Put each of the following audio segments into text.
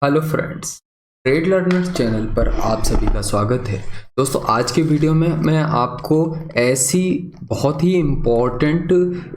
Hello friends, trade learners channel पर आप सभी का स्वागत है। दोस्तों, आज के वीडियो में मैं आपको ऐसी बहुत ही इम्पोर्टेंट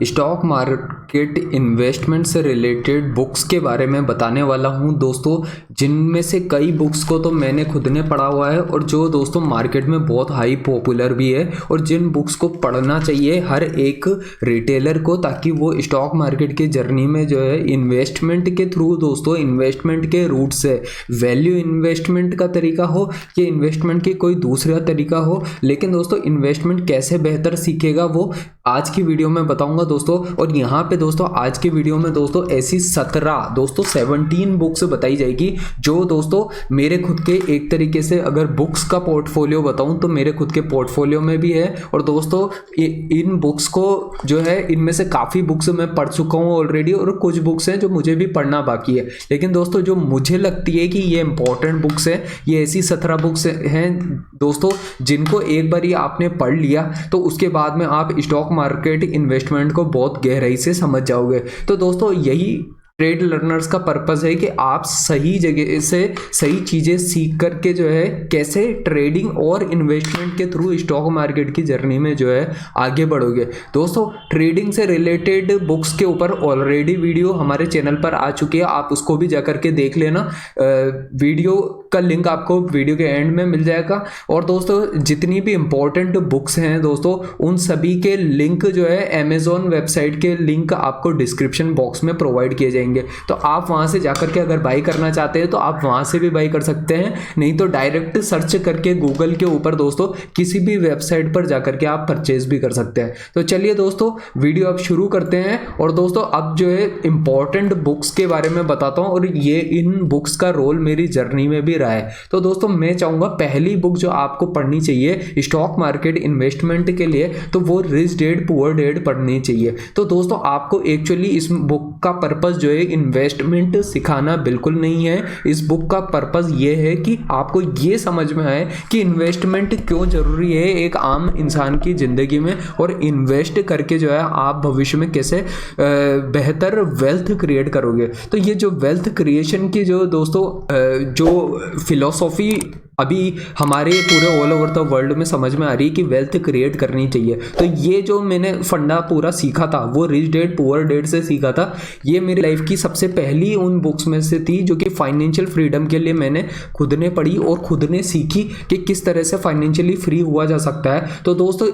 स्टॉक मार्केट इन्वेस्टमेंट से रिलेटेड बुक्स के बारे में बताने वाला हूं दोस्तों, जिनमें से कई बुक्स को तो मैंने खुद ने पढ़ा हुआ है और जो दोस्तों मार्केट में बहुत हाई पॉपुलर भी है, और जिन बुक्स को पढ़ना चाहिए हर एक रिटेलर को, ताकि वो स्टॉक मार्केट की जर्नी में जो है इन्वेस्टमेंट के थ्रू दोस्तों इन्वेस्टमेंट के रूट से वैल्यू इन्वेस्टमेंट का तरीका हो या इन्वेस्टमेंट की कोई दूसरा तरीका हो, लेकिन दोस्तों इन्वेस्टमेंट कैसे बेहतर सीखेगा वो आज की वीडियो में बताऊंगा दोस्तों। और यहाँ पे दोस्तों आज की वीडियो में दोस्तों ऐसी 17 बुक्स बताई जाएगी जो दोस्तों मेरे खुद के एक तरीके से अगर बुक्स का पोर्टफोलियो बताऊं तो मेरे खुद के पोर्टफोलियो में भी है। और दोस्तों इन बुक्स को जो है, इनमें से काफ़ी बुक्स मैं पढ़ चुका हूँ ऑलरेडी, और कुछ बुक्स हैं जो मुझे भी पढ़ना बाकी है। लेकिन दोस्तों जो मुझे लगती है कि ये इंपॉर्टेंट बुक्स है, ये ऐसी 17 बुक्स हैं दोस्तों जिनको एक बार ही आपने पढ़ लिया तो उसके बाद में आप स्टॉक मार्केट इन्वेस्टमेंट को बहुत गहराई से समझ जाओगे। तो दोस्तों यही ट्रेड लर्नर्स का पर्पस है कि आप सही जगह से सही चीज़ें सीख करके जो है कैसे ट्रेडिंग और इन्वेस्टमेंट के थ्रू स्टॉक मार्केट की जर्नी में जो है आगे बढ़ोगे। दोस्तों ट्रेडिंग से रिलेटेड बुक्स के ऊपर ऑलरेडी वीडियो हमारे चैनल पर आ चुकी है, आप उसको भी जा करके देख लेना। वीडियो का लिंक आपको वीडियो के एंड में मिल जाएगा। और दोस्तों जितनी भी इंपॉर्टेंट बुक्स हैं दोस्तों, उन सभी के लिंक जो है अमेजोन वेबसाइट के लिंक आपको डिस्क्रिप्शन बॉक्स में प्रोवाइड किए जाएंगे। तो आप वहां से जाकर के अगर बाई करना चाहते हैं तो आप वहां से भी बाई कर सकते हैं, नहीं तो डायरेक्ट सर्च करके गूगल के ऊपर दोस्तों किसी भी वेबसाइट पर जाकर के आप परचेज भी कर सकते हैं। तो चलिए दोस्तों वीडियो अब शुरू करते हैं। और दोस्तों अब जो है इंपॉर्टेंट बुक्स के बारे में बताता हूं, और ये इन बुक्स का रोल मेरी जर्नी में भी रहा है। तो दोस्तों मैं चाहूंगा पहली बुक जो आपको पढ़नी चाहिए स्टॉक मार्केट इन्वेस्टमेंट के लिए, तो वो रिच डैड पुअर डैड पढ़नी चाहिए। तो दोस्तों आपको एक्चुअली इस बुक का पर्पस जो है इन्वेस्टमेंट सिखाना बिल्कुल नहीं है। इस बुक का पर्पस ये है कि आपको ये समझ में आए कि इन्वेस्टमेंट क्यों जरूरी है एक आम इंसान की जिंदगी में, और इन्वेस्ट करके जो है आप भविष्य में कैसे बेहतर वेल्थ क्रिएट करोगे। तो ये जो वेल्थ क्रिएशन की जो दोस्तों जो फिलॉसफी अभी हमारे पूरे ऑल ओवर द वर्ल्ड में समझ में आ रही है कि वेल्थ क्रिएट करनी चाहिए, तो ये जो मैंने फंडा पूरा सीखा था वो रिच डैड पुअर डैड से सीखा था। ये मेरी लाइफ की सबसे पहली उन बुक्स में से थी जो कि फाइनेंशियल फ्रीडम के लिए मैंने खुद ने पढ़ी और खुद ने सीखी कि किस तरह से फाइनेंशियली फ्री हुआ जा सकता है। तो दोस्तों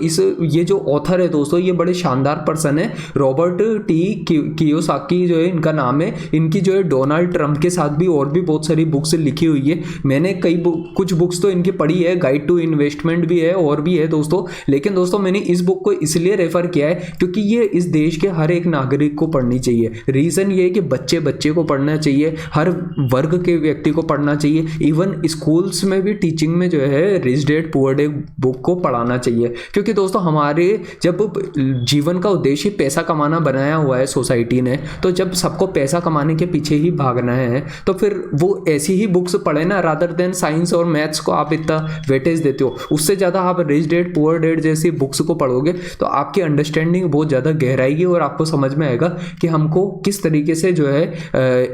ये जो ऑथर है दोस्तों, ये बड़े शानदार पर्सन है, रॉबर्ट टी कियोसाकी जो है इनका नाम है। इनकी जो है डोनाल्ड ट्रंप के साथ भी और भी बहुत सारी बुक्स लिखी हुई है। मैंने कुछ बुक्स तो इनकी पढ़ी है, गाइड टू इन्वेस्टमेंट भी है और भी है दोस्तों। लेकिन दोस्तों मैंने इस बुक को इसलिए रेफर किया है क्योंकि ये इस देश के हर एक नागरिक को पढ़नी चाहिए। रीजन ये है कि बच्चे बच्चे को पढ़ना चाहिए, हर वर्ग के व्यक्ति को पढ़ना चाहिए। इवन स्कूल्स में भी टीचिंग में जो है rich dad poor dad book को पढ़ाना चाहिए, क्योंकि दोस्तों हमारे जब जीवन का उद्देश्य पैसा कमाना बनाया हुआ है सोसाइटी ने, तो जब सबको पैसा कमाने के पीछे ही भागना है तो फिर वो ऐसी ही बुक्स पढ़े ना, रादर देन साइंस और मैथ्स को आप इतना वेटेज देते हो। उससे ज़्यादा आप रिच डैड पुअर डैड जैसी बुक्स को पढ़ोगे तो आपकी अंडरस्टैंडिंग बहुत ज़्यादा गहराएगी और आपको समझ में आएगा कि हमको किस तरीके से जो है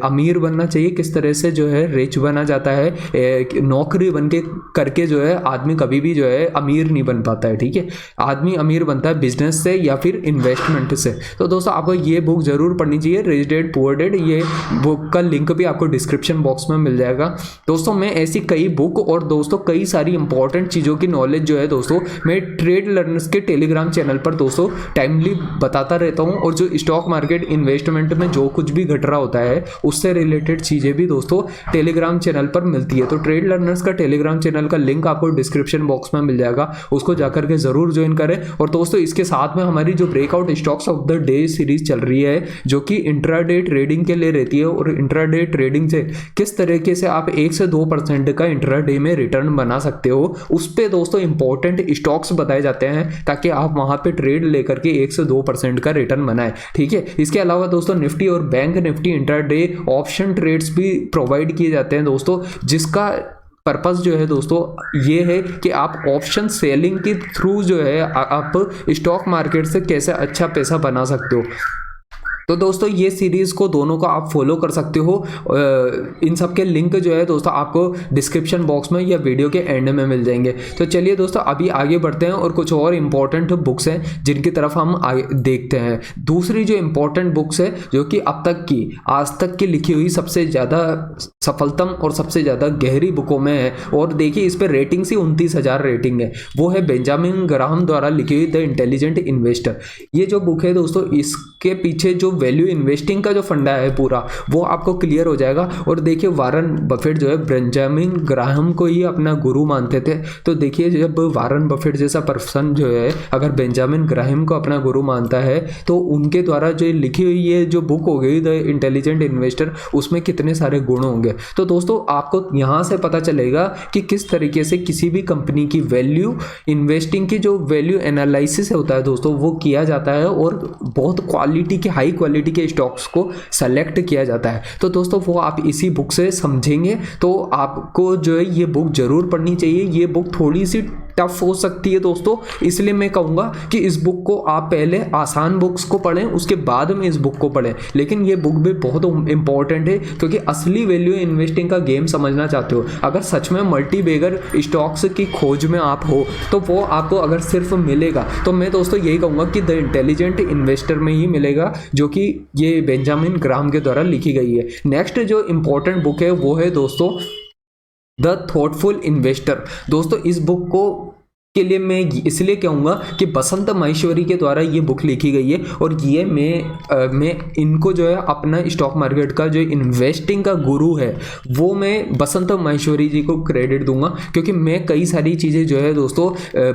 अमीर बनना चाहिए, किस तरह से जो है रिच बना जाता है। नौकरी बन के करके जो है आदमी कभी भी जो है अमीर नहीं बन पाता है, ठीक है। आदमी अमीर बनता है बिजनेस से या फिर इन्वेस्टमेंट से। तो दोस्तों आपको ये बुक जरूर पढ़नी चाहिए, रिच डैड पुअर डैड। ये बुक का लिंक भी आपको डिस्क्रिप्शन बॉक्स में मिल जाएगा दोस्तों। मैं ऐसी कई बुक और दोस्तों कई सारी इंपॉर्टेंट चीज़ों की नॉलेज जो है दोस्तों मैं ट्रेड लर्नर्स के टेलीग्राम चैनल पर दोस्तों टाइमली बताता रहता हूं। और जो स्टॉक मार्केट इन्वेस्टमेंट में जो कुछ भी घट रहा होता है उससे रिलेटेड चीज़ें भी दोस्तों टेलीग्राम चैनल पर मिलती है। तो ट्रेड लर्नर्स का टेलीग्राम चैनल का लिंक आपको डिस्क्रिप्शन बॉक्स में मिल जाएगा, उसको जाकर के जरूर ज्वाइन करें। और दोस्तों इसके साथ में हमारी जो breakout stocks of the day series चल रही है जो कि इंट्राडे ट्रेडिंग के लिए रहती है, और इंट्राडे ट्रेडिंग से किस तरीके से आप 1 से 2% का इंट्राडे में रिटर्न बना सकते हो, उस पे दोस्तों इंपॉर्टेंट स्टॉक्स बताए जाते हैं ताकि आप वहां पे ट्रेड लेकर के 1 से 2% का रिटर्न बनाए, ठीक है। इसके अलावा दोस्तों निफ्टी और bank Nifty intraday option trades भी प्रोवाइड किए जाते हैं दोस्तों, जिसका पर्पस जो है दोस्तों ये है कि आप ऑप्शन सेलिंग के थ्रू जो है आप स्टॉक मार्केट से कैसे अच्छा पैसा बना सकते हो। तो दोस्तों ये सीरीज़ को दोनों को आप फॉलो कर सकते हो। इन सब के लिंक जो है दोस्तों आपको डिस्क्रिप्शन बॉक्स में या वीडियो के एंड में मिल जाएंगे। तो चलिए दोस्तों अभी आगे बढ़ते हैं और कुछ और इम्पोर्टेंट बुक्स हैं जिनकी तरफ हम आगे देखते हैं। दूसरी जो इम्पोर्टेंट बुक्स है जो कि अब तक की आज तक की लिखी हुई सबसे ज़्यादा सफलतम और सबसे ज़्यादा गहरी बुकों में है, और देखिए इस पर रेटिंग से 29,000 रेटिंग है, वो है बेंजामिन ग्राहम द्वारा लिखी हुई द इंटेलिजेंट इन्वेस्टर। ये जो बुक है दोस्तों इसके पीछे जो वैल्यू इन्वेस्टिंग का जो फंडा है पूरा वो आपको क्लियर हो जाएगा। और देखिए वारन बफेट जो है बेंजामिन ग्राहम को ही अपना गुरु मानते थे। तो देखिए जब वारन बफेट जैसा पर्सन जो है अगर बेंजामिन ग्राहम को अपना गुरु मानता है तो उनके द्वारा जो लिखी हुई ये जो बुक हो गई द इंटेलिजेंट इन्वेस्टर उसमें कितने सारे गुण होंगे। तो दोस्तों आपको यहाँ से पता चलेगा कि किस तरीके से किसी भी कंपनी की वैल्यू इन्वेस्टिंग की जो वैल्यू एनालिसिस होता है दोस्तों वो किया जाता है और बहुत क्वालिटी के हाई क्वालिटी के स्टॉक्स को सेलेक्ट किया जाता है। तो दोस्तों वो आप इसी बुक से समझेंगे। तो आपको जो है ये बुक जरूर पढ़नी चाहिए। ये बुक थोड़ी सी टफ हो सकती है दोस्तों, इसलिए मैं कहूँगा कि इस बुक को आप पहले आसान बुक्स को पढ़ें उसके बाद में इस बुक को पढ़ें। लेकिन ये बुक भी बहुत इंपॉर्टेंट है क्योंकि असली वैल्यू इन्वेस्टिंग का गेम समझना चाहते हो, अगर सच में मल्टी बैगर स्टॉक्स की खोज में आप हो तो वो आपको अगर सिर्फ मिलेगा तो मैं दोस्तों यही कहूँगा कि द इंटेलिजेंट इन्वेस्टर में ही मिलेगा जो कि ये बेंजामिन ग्राहम के द्वारा लिखी गई है। नेक्स्ट जो इंपॉर्टेंट बुक है वो है दोस्तों द थॉटफुल इन्वेस्टर। दोस्तों इस बुक को के लिए मैं इसलिए कहूँगा कि बसंत माहेश्वरी के द्वारा ये बुक लिखी गई है और ये मैं इनको जो है अपना स्टॉक मार्केट का जो इन्वेस्टिंग का गुरु है वो मैं बसंत माहेश्वरी जी को क्रेडिट दूंगा, क्योंकि मैं कई सारी चीज़ें जो है दोस्तों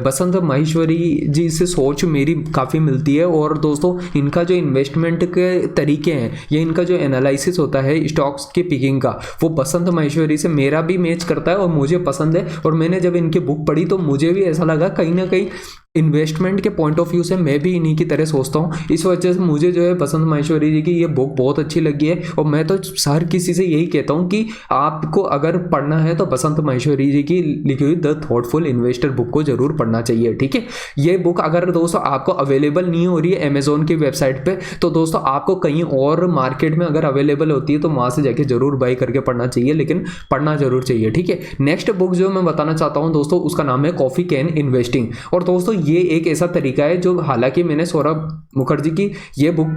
बसंत माहेश्वरी जी से सोच मेरी काफ़ी मिलती है। और दोस्तों इनका जो इन्वेस्टमेंट के तरीके हैं या इनका जो एनालिसिस होता है स्टॉक्स की पिकिंग का वो बसंत माहेश्वरी से मेरा भी मैच करता है और मुझे पसंद है। और मैंने जब इनकी बुक पढ़ी तो मुझे भी ऐसा लगा कहीं ना कहीं इन्वेस्टमेंट के पॉइंट ऑफ व्यू से मैं भी इन्हीं की तरह सोचता हूँ। इस वजह से मुझे जो है बसंत माहेश्वरी जी की ये बुक बहुत अच्छी लगी है और मैं तो हर किसी से यही कहता हूँ कि आपको अगर पढ़ना है तो बसंत माहेश्वरी जी की लिखी हुई द थॉटफुल इन्वेस्टर बुक को जरूर पढ़ना चाहिए। ठीक है, ये बुक अगर दोस्तों आपको अवेलेबल नहीं हो रही है अमेजोन की वेबसाइट पर तो दोस्तों आपको कहीं और मार्केट में अगर अवेलेबल होती है तो वहाँ से जाके जरूर बाई करके पढ़ना चाहिए, लेकिन पढ़ना जरूर चाहिए। ठीक है, नेक्स्ट बुक जो मैं बताना चाहता हूँ दोस्तों उसका नाम है कॉफी कैन इन्वेस्टिंग। और दोस्तों ये एक ऐसा तरीका है जो हालांकि मैंने सौरभ मुखर्जी की ये बुक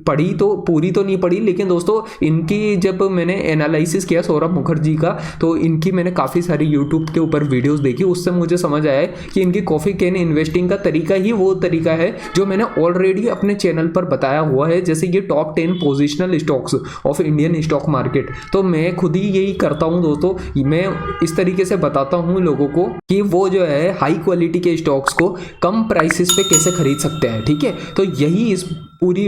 पढ़ी तो पूरी तो नहीं पढ़ी, लेकिन दोस्तों इनकी जब मैंने एनालिसिस किया सौरभ मुखर्जी का तो इनकी मैंने काफ़ी सारी यूट्यूब के ऊपर वीडियोस देखी, उससे मुझे समझ आया कि इनकी कॉफ़ी कैन इन्वेस्टिंग का तरीका ही वो तरीका है जो मैंने ऑलरेडी अपने चैनल पर बताया हुआ है, जैसे ये top 10 positional stocks of Indian stock market. तो मैं खुद ही यही करता हूँ दोस्तों, मैं इस तरीके से बताता हूँ लोगों को कि वो जो है हाई क्वालिटी के स्टॉक्स को कम प्राइसेस पे कैसे खरीद सकते हैं। ठीक है, तो यही इस पूरी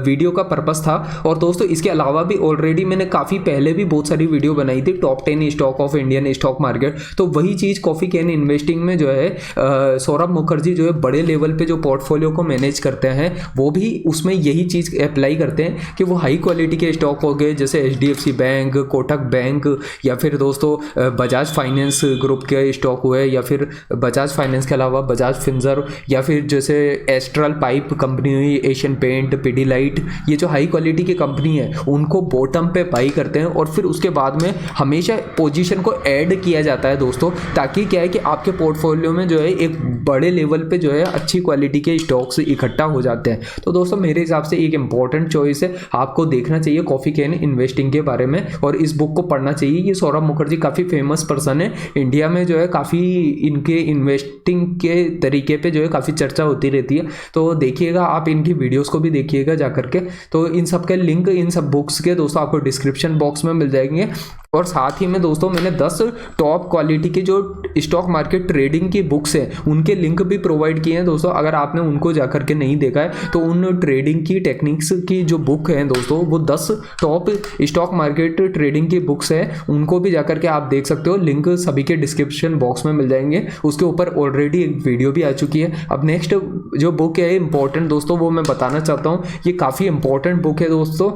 वीडियो का पर्पस था। और दोस्तों इसके अलावा भी ऑलरेडी मैंने काफ़ी पहले भी बहुत सारी वीडियो बनाई थी top 10 stock of Indian stock market, तो वही चीज़ कॉफ़ी कैन इन्वेस्टिंग में जो है सौरभ मुखर्जी जो है बड़े लेवल पे जो पोर्टफोलियो को मैनेज करते हैं वो भी उसमें यही चीज़ अप्लाई करते हैं कि वो हाई क्वालिटी के स्टॉक हो गए जैसे HDFC बैंक, कोटक बैंक या फिर दोस्तों बजाज फाइनेंस ग्रुप के स्टॉक हुए या फिर बजाज फाइनेंस के अलावा बजाज फिनसर्व या फिर जैसे एस्ट्रल पाइप कंपनी हुई, एशियन पेंट, पिडीलाइट, ये जो हाई क्वालिटी की कंपनी है उनको बॉटम पे बाई करते हैं और फिर उसके बाद में हमेशा पोजीशन को ऐड किया जाता है दोस्तों, ताकि क्या है कि आपके पोर्टफोलियो में जो है एक बड़े लेवल पे जो है अच्छी क्वालिटी के स्टॉक्स इकट्ठा हो जाते हैं। तो दोस्तों मेरे हिसाब से एक इंपॉर्टेंट चॉइस है, आपको देखना चाहिए कॉफ़ी कैन इन्वेस्टिंग के बारे में और इस बुक को पढ़ना चाहिए। ये सौरभ मुखर्जी काफ़ी फेमस पर्सन है इंडिया में, जो है काफ़ी इनके इन्वेस्टिंग के तरीके पे जो है काफ़ी चर्चा होती रहती है। तो देखिएगा, आप इनकी वीडियोस को भी देखिएगा जा करके। तो इन सब के लिंक इन सब बुक्स के दोस्तों आपको डिस्क्रिप्शन बॉक्स में मिल जाएंगे। और साथ ही में दोस्तों मैंने 10 टॉप क्वालिटी की जो स्टॉक मार्केट ट्रेडिंग की बुक्स हैं उनके लिंक भी प्रोवाइड किए हैं दोस्तों। अगर आपने उनको जा करके नहीं देखा है तो उन ट्रेडिंग की टेक्निक्स की जो बुक है दोस्तों वो 10 टॉप स्टॉक मार्केट ट्रेडिंग की बुक्स है, उनको भी जा करके आप देख सकते हो। लिंक सभी के डिस्क्रिप्शन बॉक्स में मिल जाएंगे। उसके ऊपर ऑलरेडी एक वीडियो भी आ चुकी है। अब नेक्स्ट जो बुक है इंपॉर्टेंट दोस्तों वो मैं बताना चाहता हूँ, ये काफ़ी इंपॉर्टेंट बुक है दोस्तों,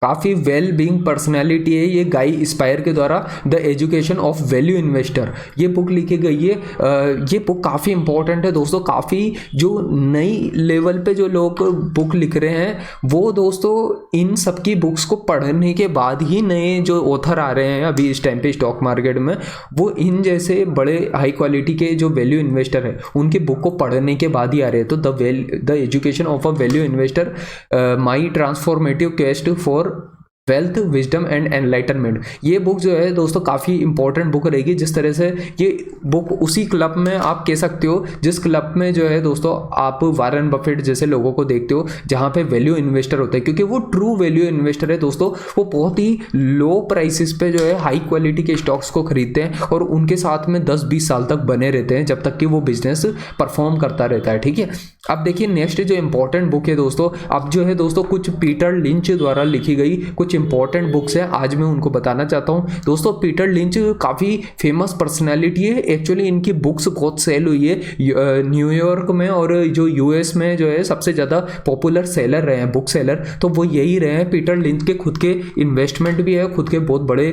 काफ़ी वेल बीइंग पर्सनैलिटी है ये गाई स्पायर के द्वारा, the education of value investor ये बुक लिखी गई है। ये बुक काफ़ी इंपॉर्टेंट है दोस्तों। काफ़ी जो नई लेवल पे जो लोग बुक लिख रहे हैं वो दोस्तों इन सब की बुक्स को पढ़ने के बाद ही नए जो ऑथर आ रहे हैं अभी इस टाइम पे स्टॉक मार्केट में, वो इन जैसे बड़े हाई क्वालिटी के जो वैल्यू इन्वेस्टर है उनकी बुक को पढ़ने के बाद ही आ रहे हैं। तो the education of a value investor, my transformative quest for wealth, wisdom and enlightenment, ये बुक जो है दोस्तों काफ़ी इंपॉर्टेंट बुक रहेगी। जिस तरह से ये बुक उसी क्लब में आप कह सकते हो जिस क्लब में जो है दोस्तों आप वारेन बफेट जैसे लोगों को देखते हो, जहाँ पे वैल्यू इन्वेस्टर होते हैं, क्योंकि वो ट्रू वैल्यू इन्वेस्टर है दोस्तों। वो बहुत ही लो प्राइसेस पे जो है हाई क्वालिटी के स्टॉक्स को खरीदते हैं और उनके साथ में 10-20 साल तक बने रहते हैं जब तक कि वो बिजनेस परफॉर्म करता रहता है। ठीक है, अब देखिए नेक्स्ट जो इंपॉर्टेंट बुक है दोस्तों, अब जो है दोस्तों कुछ पीटर लिंच द्वारा लिखी गई कुछ इंपॉर्टेंट बुक्स है, आज मैं उनको बताना चाहता हूं दोस्तों। पीटर लिंच काफ़ी फेमस पर्सनैलिटी है। एक्चुअली इनकी बुक्स बहुत सेल हुई है न्यूयॉर्क में, और जो यूएस में जो है सबसे ज़्यादा पॉपुलर सेलर रहे हैं, बुक सेलर, तो वो यही रहे हैं। पीटर लिंच के खुद के इन्वेस्टमेंट भी है, खुद के बहुत बड़े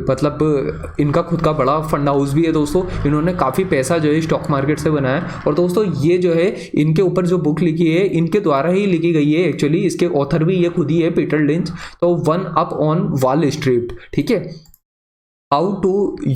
मतलब इनका खुद का बड़ा फंड हाउस भी है दोस्तों। इन्होंने काफ़ी पैसा जो है स्टॉक मार्केट से बनाया, और दोस्तों ये जो है इनके ऊपर जो बुक लिखी है इनके द्वारा ही लिखी गई है। एक्चुअली इसके ऑथर भी ये खुद ही है, पीटर लिंच। तो one up on Wall Street, ठीक है, how to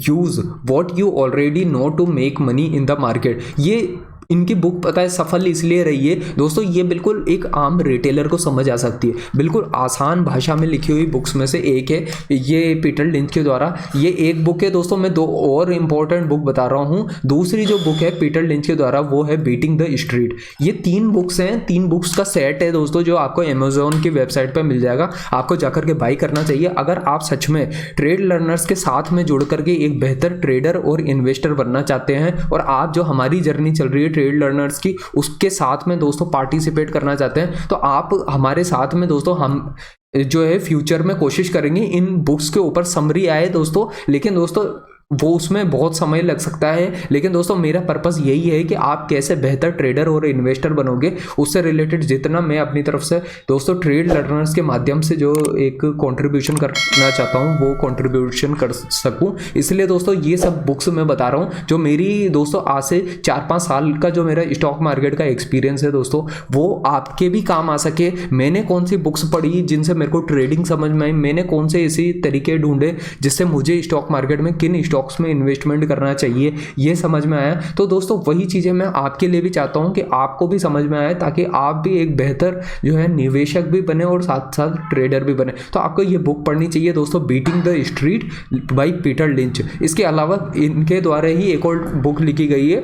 use what you already know to make money in the market, ये इनकी बुक पता है सफल इसलिए रही है दोस्तों, ये बिल्कुल एक आम रिटेलर को समझ आ सकती है, बिल्कुल आसान भाषा में लिखी हुई बुक्स में से एक है ये पीटर लिंच के द्वारा। ये एक बुक है दोस्तों, मैं दो और इंपॉर्टेंट बुक बता रहा हूँ। दूसरी जो बुक है पीटर लिंच के द्वारा वो है बीटिंग द स्ट्रीट। ये 3 बुक्स हैं, 3 बुक्स का सेट है दोस्तों, जो आपको अमेजोन की वेबसाइट पर मिल जाएगा। आपको जाकर के बाई करना चाहिए अगर आप सच में ट्रेड लर्नर्स के साथ में जुड़ करके एक बेहतर ट्रेडर और इन्वेस्टर बनना चाहते हैं, और आप जो हमारी जर्नी चल रही है ट्रेड लर्नर्स की उसके साथ में दोस्तों पार्टिसिपेट करना चाहते हैं, तो आप हमारे साथ में दोस्तों हम जो है फ्यूचर में कोशिश करेंगे इन बुक्स के ऊपर समरी आए दोस्तों। लेकिन दोस्तों वो उसमें बहुत समय लग सकता है, लेकिन दोस्तों मेरा पर्पस यही है कि आप कैसे बेहतर ट्रेडर और इन्वेस्टर बनोगे, उससे रिलेटेड जितना मैं अपनी तरफ से दोस्तों ट्रेड लर्नर्स के माध्यम से जो एक कंट्रीब्यूशन करना चाहता हूं वो कंट्रीब्यूशन कर सकूं, इसलिए दोस्तों ये सब बुक्स मैं बता रहा हूं। जो मेरी दोस्तों आज से 4-5 साल का जो मेरा स्टॉक मार्केट का एक्सपीरियंस है दोस्तों, वो आपके भी काम आ सके। मैंने कौन सी बुक्स पढ़ी जिनसे मेरे को ट्रेडिंग समझ में आई, मैंने कौन से ऐसे तरीके ढूंढे जिससे मुझे स्टॉक मार्केट में किन स्टॉक्स में इन्वेस्टमेंट करना चाहिए ये समझ में आया। तो दोस्तों वही चीजें मैं आपके लिए भी चाहता हूं कि आपको भी समझ में आए, ताकि आप भी एक बेहतर जो है निवेशक भी बने और साथ साथ ट्रेडर भी बने। तो आपको ये बुक पढ़नी चाहिए दोस्तों, beating the street by Peter lynch. इसके अलावा इनके द्वारा ही एक और बुक लिखी गई है,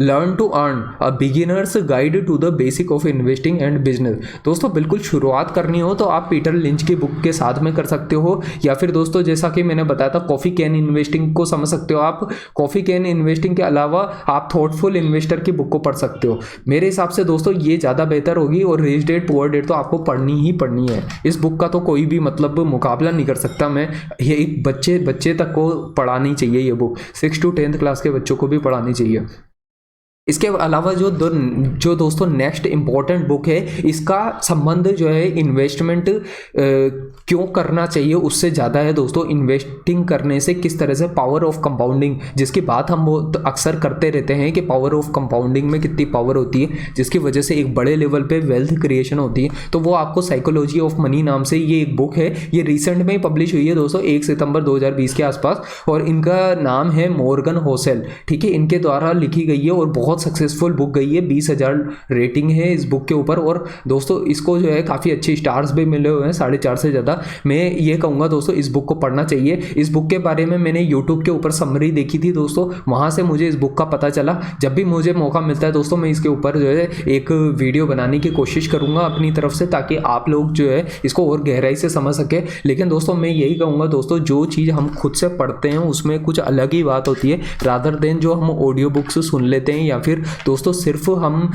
learn to earn a beginner's guide to the basic of investing and business. दोस्तों बिल्कुल शुरुआत करनी हो तो आप पीटर लिंच की बुक के साथ में कर सकते हो, या फिर दोस्तों जैसा कि मैंने बताया था कॉफ़ी कैन इन्वेस्टिंग को समझ सकते हो आप। कॉफ़ी कैन इन्वेस्टिंग के अलावा आप थॉटफुल इन्वेस्टर की बुक को पढ़ सकते हो। मेरे हिसाब से दोस्तों ये ज़्यादा बेहतर होगी, और रिच डैड पुअर डैड तो आपको पढ़नी ही पढ़नी है। इस बुक का तो कोई भी मतलब मुकाबला नहीं कर सकता। मैं ये एक बच्चे तक को पढ़ानी चाहिए ये बुक, 6 to 10th क्लास के बच्चों को भी पढ़ानी चाहिए। इसके अलावा जो दोस्तों नेक्स्ट इंपॉर्टेंट बुक है, इसका संबंध जो है इन्वेस्टमेंट क्यों करना चाहिए उससे ज़्यादा है दोस्तों, इन्वेस्टिंग करने से किस तरह से पावर ऑफ कंपाउंडिंग, जिसकी बात हम बहुत अक्सर करते रहते हैं कि पावर ऑफ कंपाउंडिंग में कितनी पावर होती है, जिसकी वजह से एक बड़े लेवल पे वेल्थ क्रिएशन होती है। तो वो आपको साइकोलॉजी ऑफ मनी नाम से ये एक बुक है, ये रिसेंट में ही पब्लिश हुई है दोस्तों 1 सितंबर 2020 के आसपास, और इनका नाम है मॉर्गन होसेल। ठीक है, इनके द्वारा लिखी गई है और बहुत सक्सेसफुल बुक गई है। 20,000 रेटिंग है इस बुक के ऊपर, और दोस्तों इसको जो है काफ़ी अच्छे स्टार्स भी मिले हुए हैं, 4.5 से ज़्यादा। मैं ये कहूँगा दोस्तों इस बुक को पढ़ना चाहिए। इस बुक के बारे में मैंने यूट्यूब के ऊपर समरी देखी थी दोस्तों, वहाँ से मुझे इस बुक का पता चला। जब भी मुझे मौका मिलता है दोस्तों मैं इसके ऊपर जो है एक वीडियो बनाने की कोशिश करूँगा अपनी तरफ से, ताकि आप लोग जो है इसको और गहराई से समझ सके। लेकिन दोस्तों मैं यही कहूँगा दोस्तों, जो चीज़ हम खुद से पढ़ते हैं उसमें कुछ अलग ही बात होती है, रादर देन जो हम ऑडियो बुक्स सुन लेते हैं या फिर दोस्तों सिर्फ हम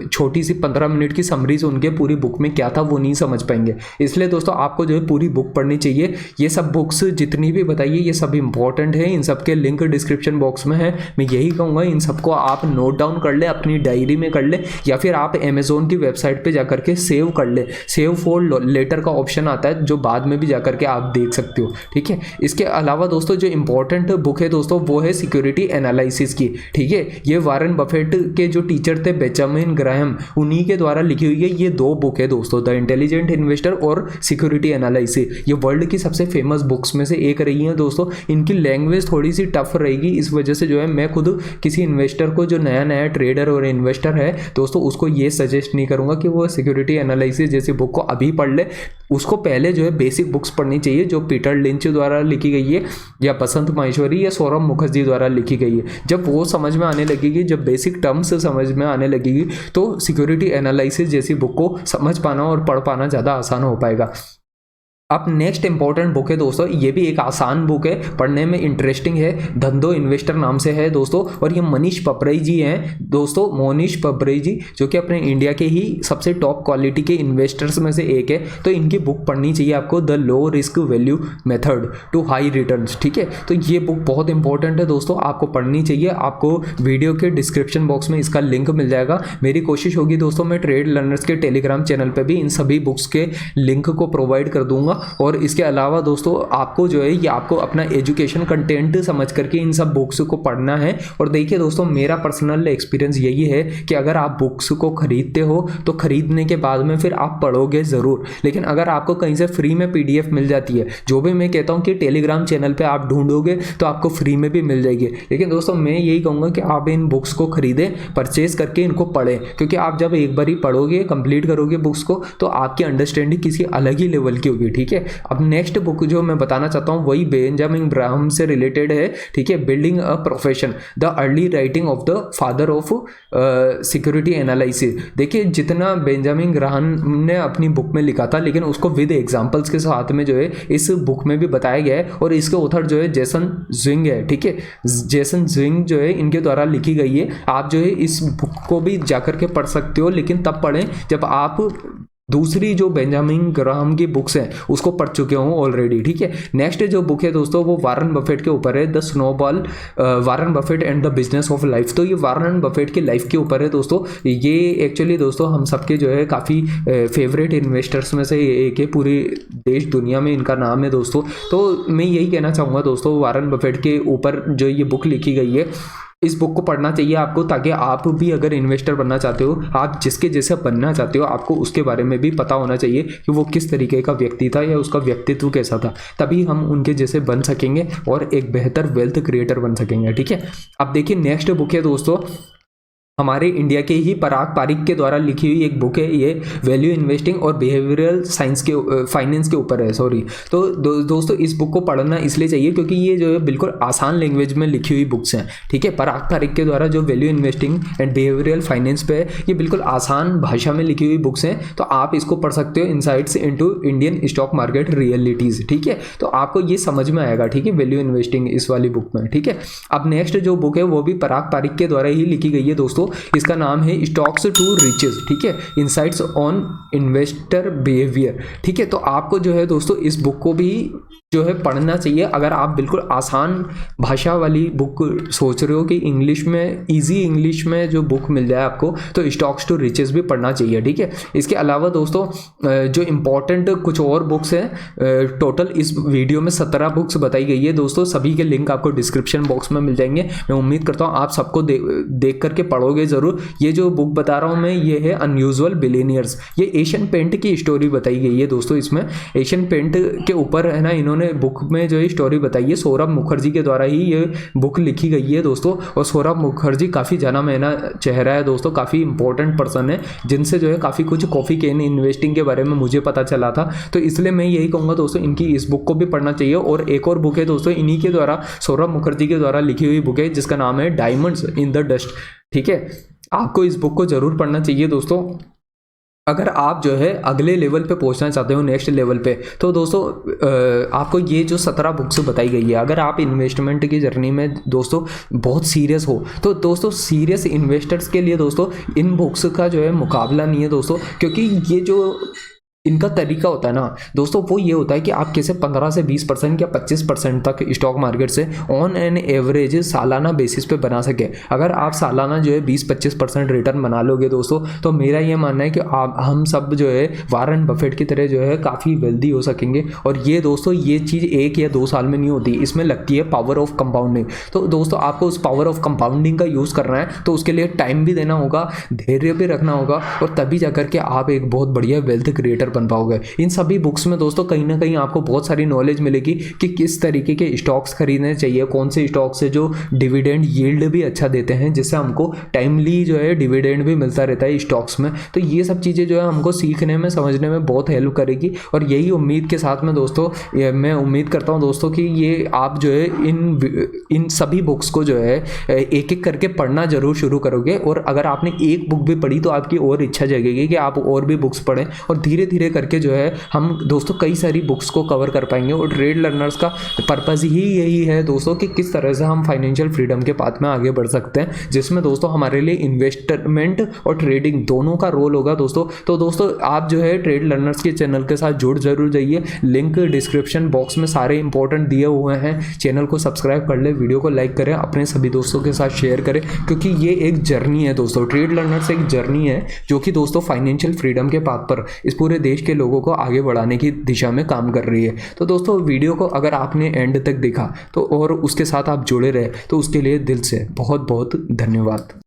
छोटी सी 15 मिनट की समरीज उनके पूरी बुक में क्या था वो नहीं समझ पाएंगे। इसलिए दोस्तों आपको जो है पूरी बुक पढ़नी चाहिए। ये सब बुक्स जितनी भी बताइए ये सब इंपॉर्टेंट है, इन सब के लिंक डिस्क्रिप्शन बॉक्स में है। मैं यही कहूँगा इन सबको आप नोट डाउन कर ले, अपनी डायरी में कर ले, या फिर आप अमेजोन की वेबसाइट पे जाकर के सेव कर ले। सेव फॉर लेटर का ऑप्शन आता है जो बाद में भी जाकर के आप देख सकते हो, ठीक है। इसके अलावा दोस्तों जो इंपॉर्टेंट बुक है दोस्तों वो है सिक्योरिटी एनालिसिस की, ठीक है। ये वारेन बफेट के जो टीचर थे बेंजामिन ग्राहम, उन्हीं के द्वारा लिखी हुई है ये 2 बुक है दोस्तों, द इंटेलिजेंट इन्वेस्टर और सिक्योरिटी एनालिसिस। ये वर्ल्ड की सबसे फेमस बुक्स में से एक रही है दोस्तों। इनकी लैंग्वेज थोड़ी सी टफ रहेगी, इस वजह से जो है मैं खुद किसी इन्वेस्टर को जो नया नया ट्रेडर और इन्वेस्टर है दोस्तों उसको ये सजेस्ट नहीं करूंगा कि वो सिक्योरिटी एनालिसिस जैसी बुक को अभी पढ़ ले। उसको पहले जो है बेसिक बुक्स पढ़नी चाहिए जो पीटर लिंच द्वारा लिखी गई है, या बसंत माहेश्वरी या सौरभ मुखर्जी द्वारा लिखी गई है। जब वो समझ में आने लगेगी, जब बेसिक टर्म्स समझ में आने लगेगी, तो सिक्योरिटी एनालिसिस जैसी बुक को समझ पाना और पढ़ पाना ज़्यादा आसान हो पाएगा। अब नेक्स्ट इंपॉर्टेंट बुक है दोस्तों, ये भी एक आसान बुक है, पढ़ने में इंटरेस्टिंग है, धंधो इन्वेस्टर नाम से है दोस्तों। और ये मनीष पपरई जी हैं दोस्तों, मोनीश पपरई जी, जो कि अपने इंडिया के ही सबसे टॉप क्वालिटी के इन्वेस्टर्स में से एक है। तो इनकी बुक पढ़नी चाहिए आपको, the low risk value method to high returns, ठीक है। तो ये बुक बहुत इंपॉर्टेंट है दोस्तों, आपको पढ़नी चाहिए। आपको वीडियो के डिस्क्रिप्शन बॉक्स में इसका लिंक मिल जाएगा। मेरी कोशिश होगी दोस्तों मैं ट्रेड लर्नर्स के टेलीग्राम चैनल पर भी इन सभी बुक्स के लिंक को प्रोवाइड कर दूंगा। और इसके अलावा दोस्तों आपको जो है ये आपको अपना एजुकेशन कंटेंट समझ करके इन सब बुक्स को पढ़ना है। और देखिए दोस्तों मेरा पर्सनल एक्सपीरियंस यही है कि अगर आप बुक्स को खरीदते हो तो खरीदने के बाद में फिर आप पढ़ोगे ज़रूर, लेकिन अगर आपको कहीं से फ्री में PDF मिल जाती है, जो भी मैं कहता हूँ कि टेलीग्राम चैनल पर आप ढूंढोगे तो आपको फ्री में भी मिल जाएगी। लेकिन दोस्तों मैं यही कहूँगा कि आप इन बुक्स को खरीदें, परचेज करके इनको पढ़ें, क्योंकि आप जब एक बार ही पढ़ोगे, कंप्लीट करोगे बुक्स को, तो आपकी अंडरस्टैंडिंग किसी अलग ही लेवल की होगी, ठीक है। अब नेक्स्ट बुक जो मैं बताना चाहता हूँ वही बेंजामिन ग्राहम से रिलेटेड है, ठीक है, building a profession, the early writing of the father of security analysis. देखिए जितना बेंजामिन ग्राहम ने अपनी बुक में लिखा था, लेकिन उसको विद एग्जांपल्स के साथ में जो है इस बुक में भी बताया गया है। और इसके ऑथर जो है जेसन ज्विंग है, ठीक है, जेसन ज्विंग जो है इनके द्वारा लिखी गई है। आप जो है इस बुक को भी जाकर के पढ़ सकते हो, लेकिन तब पढ़ें जब आप दूसरी जो बेंजामिन ग्राहम की बुक्स हैं उसको पढ़ चुके हों ऑलरेडी, ठीक है। नेक्स्ट जो बुक है दोस्तों वो वारेन बफेट के ऊपर है, the snowball, Warren Buffett and the business of life. तो ये वारेन बफेट की लाइफ के ऊपर है दोस्तों। ये एक्चुअली दोस्तों हम सबके जो है काफ़ी फेवरेट इन्वेस्टर्स में से एक है, पूरी देश दुनिया में इनका नाम है दोस्तों। तो मैं यही कहना चाहूँगा दोस्तों, वारेन बफेट के ऊपर जो ये बुक लिखी गई है, इस बुक को पढ़ना चाहिए आपको, ताकि आप भी अगर इन्वेस्टर बनना चाहते हो, आप जिसके जैसे बनना चाहते हो, आपको उसके बारे में भी पता होना चाहिए कि वो किस तरीके का व्यक्ति था या उसका व्यक्तित्व कैसा था। तभी हम उनके जैसे बन सकेंगे और एक बेहतर वेल्थ क्रिएटर बन सकेंगे, ठीक है। अब देखिए नेक्स्ट बुक है दोस्तों, हमारे इंडिया के ही पराग पारिक के द्वारा लिखी हुई एक बुक है, ये वैल्यू इन्वेस्टिंग और बिहेवियरल साइंस के फाइनेंस के ऊपर है, सॉरी। तो दोस्तों इस बुक को पढ़ना इसलिए चाहिए क्योंकि ये जो है बिल्कुल आसान लैंग्वेज में लिखी हुई बुक्स हैं, ठीक है। पराग पारिक के द्वारा जो value investing and behavioural finance पे है, ये बिल्कुल आसान भाषा में लिखी हुई बुक्स हैं। तो आप इसको पढ़ सकते हो, insights into Indian stock market realities, ठीक है। तो आपको ये समझ में आएगा, ठीक है, वैल्यू इन्वेस्टिंग इस वाली बुक में, ठीक है। अब नेक्स्ट जो बुक है वो भी पराग पारिक के द्वारा ही लिखी गई है दोस्तों। इसका नाम है स्टॉक्स टू रिचेस, ठीक है, इनसाइट्स ऑन इन्वेस्टर बिहेवियर, ठीक है। तो आपको जो है दोस्तों इस बुक को भी जो है पढ़ना चाहिए। अगर आप बिल्कुल आसान भाषा वाली बुक सोच रहे हो कि इंग्लिश में, इजी इंग्लिश में जो बुक मिल जाए आपको, तो स्टॉक्स टू रिचेस भी पढ़ना चाहिए, ठीक है। इसके अलावा दोस्तों जो इम्पोर्टेंट कुछ और बुक्स हैं, टोटल इस वीडियो में 17 बुक्स बताई गई है दोस्तों। सभी के लिंक आपको डिस्क्रिप्शन बॉक्स में मिल जाएंगे। मैं उम्मीद करता हूँ आप सबको देख करके पढ़ोगे ज़रूर। ये जो बुक बता रहा हूँ मैं, ये है अनयूजुअल बिलियनियर्स। ये एशियन पेंट की स्टोरी बताई गई है दोस्तों। इसमें एशियन पेंट के ऊपर है ना, इन्होंने बुक में जो है स्टोरी बताई है, सौरभ मुखर्जी के द्वारा ही ये बुक लिखी गई है दोस्तों। और सौरभ मुखर्जी काफ़ी जाना माना चेहरा है दोस्तों, काफ़ी इंपॉर्टेंट पर्सन है, जिनसे जो है काफ़ी कुछ कॉफ़ी कैन इन्वेस्टिंग के बारे में मुझे पता चला था। तो इसलिए मैं यही कहूँगा दोस्तों, इनकी इस बुक को भी पढ़ना चाहिए। और एक और बुक है दोस्तों इन्हीं के द्वारा, सौरभ मुखर्जी के द्वारा लिखी हुई बुक है, जिसका नाम है डायमंड्स इन द डस्ट, ठीक है। आपको इस बुक को जरूर पढ़ना चाहिए दोस्तों। अगर आप जो है अगले लेवल पे पहुंचना चाहते हो, नेक्स्ट लेवल पे, तो दोस्तों आपको ये जो 17 बुक्स बताई गई है, अगर आप इन्वेस्टमेंट की जर्नी में दोस्तों बहुत सीरियस हो, तो दोस्तों सीरियस इन्वेस्टर्स के लिए दोस्तों इन बुक्स का जो है मुकाबला नहीं है दोस्तों, क्योंकि ये जो इनका तरीका होता है ना दोस्तों, वो ये होता है कि आप कैसे 15 से 20% या 25% तक स्टॉक मार्केट से ऑन एन एवरेज सालाना बेसिस पे बना सके। अगर आप सालाना जो है 20-25% रिटर्न बना लोगे दोस्तों, तो मेरा ये मानना है कि आप हम सब जो है वारन बफेट की तरह जो है काफ़ी वेल्दी हो सकेंगे। और ये दोस्तों ये चीज़ 1 या 2 साल में नहीं होती, इसमें लगती है पावर ऑफ कंपाउंडिंग। तो दोस्तों आपको उस पावर ऑफ कंपाउंडिंग का यूज़ करना है, तो उसके लिए टाइम भी देना होगा, धैर्य भी रखना होगा, और तभी जाकर के आप एक बहुत बढ़िया वेल्थ क्रिएटर बन पाओगे। इन सभी बुक्स में दोस्तों कहीं ना कहीं आपको बहुत सारी नॉलेज मिलेगी कि किस तरीके के स्टॉक्स खरीदने चाहिए, कौन से स्टॉक्स है जो डिविडेंड यील्ड भी अच्छा देते हैं, जिससे हमको टाइमली जो है डिविडेंड भी मिलता रहता है स्टॉक्स में। तो ये सब चीज़ें जो है हमको सीखने में, समझने में बहुत हेल्प करेगी। और यही उम्मीद के साथ में दोस्तों मैं उम्मीद करता हूँ दोस्तों कि ये आप जो है इन सभी बुक्स को जो है एक एक करके पढ़ना जरूर शुरू करोगे। और अगर आपने एक बुक भी पढ़ी तो आपकी और इच्छा जगेगी कि आप और भी बुक्स पढ़ें, और धीरे धीरे करके जो है हम दोस्तों कई सारी बुक्स को कवर कर पाएंगे। और ट्रेड लर्नर्स का पर्पज़ ही यही है दोस्तों कि किस तरह से हम फाइनेंशियल फ्रीडम के पाथ में आगे बढ़ सकते हैं, जिसमें दोस्तों हमारे लिए इन्वेस्टमेंट और ट्रेडिंग दोनों का रोल होगा दोस्तों। तो दोस्तों आप जो है ट्रेड लर्नर्स के चैनल के साथ जुड़ जरूर जाइए, लिंक डिस्क्रिप्शन बॉक्स में सारे इंपॉर्टेंट दिए हुए हैं। चैनल को सब्सक्राइब कर ले, वीडियो को लाइक करें, अपने सभी दोस्तों के साथ शेयर करें, क्योंकि ये एक जर्नी है दोस्तों। ट्रेड लर्नर्स एक जर्नी है जो कि दोस्तों फाइनेंशियल फ्रीडम के पाथ पर इस पूरे देश के लोगों को आगे बढ़ाने की दिशा में काम कर रही है। तो दोस्तों वीडियो को अगर आपने एंड तक देखा तो और उसके साथ आप जुड़े रहे, तो उसके लिए दिल से बहुत बहुत धन्यवाद।